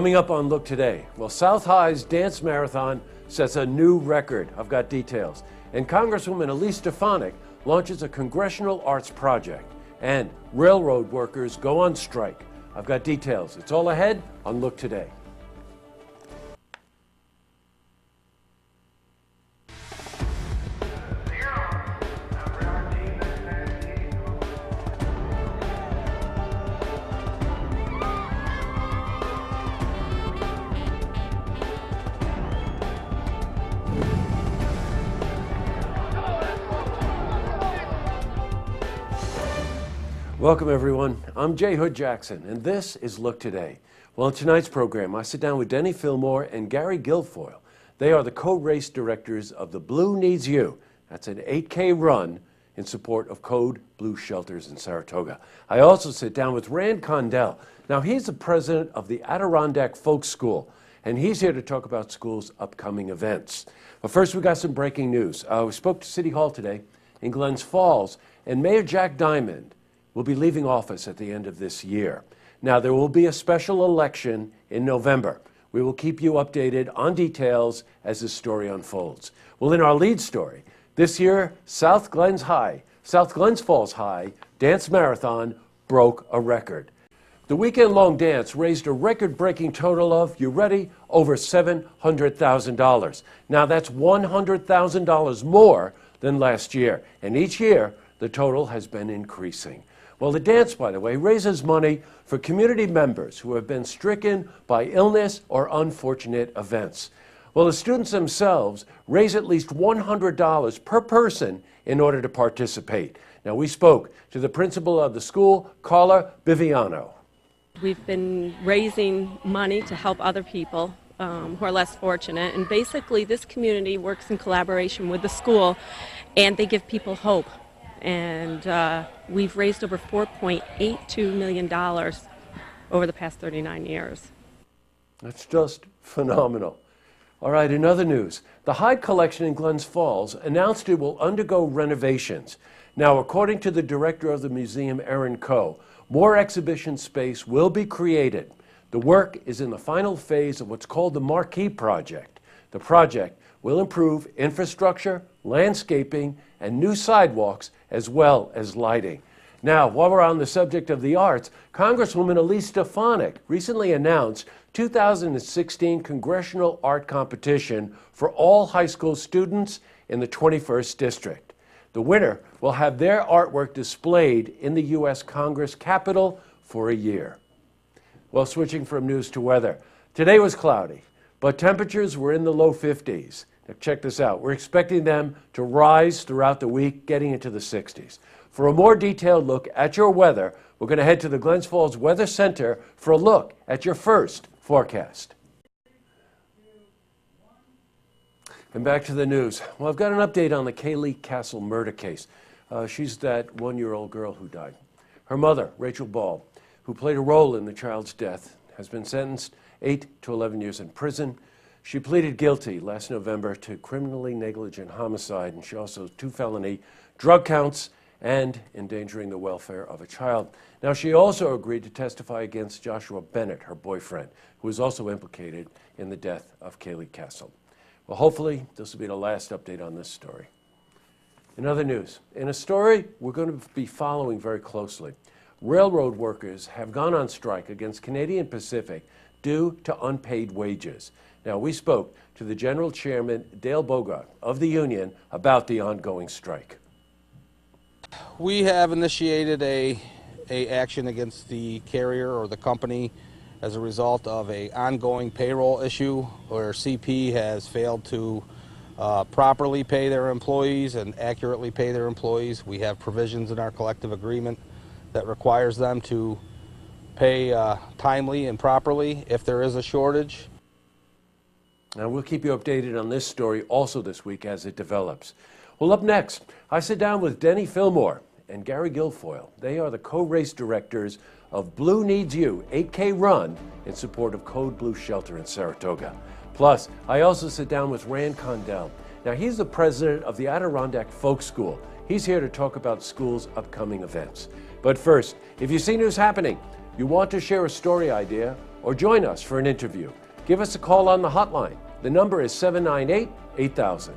Coming up on Look Today, well, South High's dance marathon sets a new record. I've got details. And Congresswoman Elise Stefanik launches a congressional arts project. And railroad workers go on strike. I've got details. It's all ahead on Look Today. Welcome, everyone. I'm Jay Hood Jackson, and this is Look Today. Well, in tonight's program, I sit down with Denny Fillmore and Gary Guilfoyle. They are the co-race directors of the Blue Needs You. That's an 8K run in support of Code Blue Shelters in Saratoga. I also sit down with Rand Condell. Now, he's the president of the Adirondack Folk School, and he's here to talk about school's upcoming events. But first, we got some breaking news. We spoke to City Hall today in Glens Falls, and Mayor Jack Diamond will be leaving office at the end of this year. Now, there will be a special election in November. We will keep you updated on details as this story unfolds. Well, in our lead story, this year, South Glens Falls High Dance Marathon broke a record. The weekend-long dance raised a record-breaking total of, you ready, over $700,000. Now, that's $100,000 more than last year, and each year, the total has been increasing. Well, the dance, by the way, raises money for community members who have been stricken by illness or unfortunate events. Well, the students themselves raise at least $100 per person in order to participate. Now, we spoke to the principal of the school, Carla Biviano. We've been raising money to help other people who are less fortunate, and basically this community works in collaboration with the school, and they give people hope. And we've raised over $4.82 million over the past 39 years. That's just phenomenal. All right, in other news, the Hyde Collection in Glens Falls announced it will undergo renovations. Now, according to the director of the museum, Erin Coe, more exhibition space will be created. The work is in the final phase of what's called the Marquee Project. The project will improve infrastructure, landscaping, and new sidewalks, as well as lighting. Now, while we're on the subject of the arts, Congresswoman Elise Stefanik recently announced 2016 Congressional Art Competition for all high school students in the 21st District. The winner will have their artwork displayed in the U.S. Congress Capitol for a year. Well, switching from news to weather. Today was cloudy, but temperatures were in the low 50s. Now, check this out. We're expecting them to rise throughout the week, getting into the 60s. For a more detailed look at your weather, we're going to head to the Glens Falls Weather Center for a look at your first forecast. And back to the news. Well, I've got an update on the Kaylee Castle murder case. She's that one-year-old girl who died. Her mother, Rachel Ball, who played a role in the child's death, has been sentenced 8 to 11 years in prison. She pleaded guilty last November to criminally negligent homicide, and she also has 2 felony drug counts and endangering the welfare of a child. Now, she also agreed to testify against Joshua Bennett, her boyfriend, who was also implicated in the death of Kaylee Castle. Well, hopefully, this will be the last update on this story. In other news, in a story we're going to be following very closely, railroad workers have gone on strike against Canadian Pacific due to unpaid wages. Now, we spoke to the General Chairman, Dale Bogart, of the union about the ongoing strike. We have initiated a action against the carrier or the company as a result of an ongoing payroll issue where CP has failed to properly pay their employees and accurately pay their employees. We have provisions in our collective agreement that requires them to pay timely and properly if there is a shortage. Now, we'll keep you updated on this story also this week as it develops. Well, up next, I sit down with Denny Fillmore and Gary Guilfoyle. They are the co-race directors of Blue Needs You 8K Run in support of Code Blue Shelter in Saratoga. Plus, I also sit down with Rand Condell. Now, he's the president of the Adirondack Folk School. He's here to talk about school's upcoming events. But first, if you see news happening, you want to share a story idea, or join us for an interview. Give us a call on the hotline. The number is 798-8000.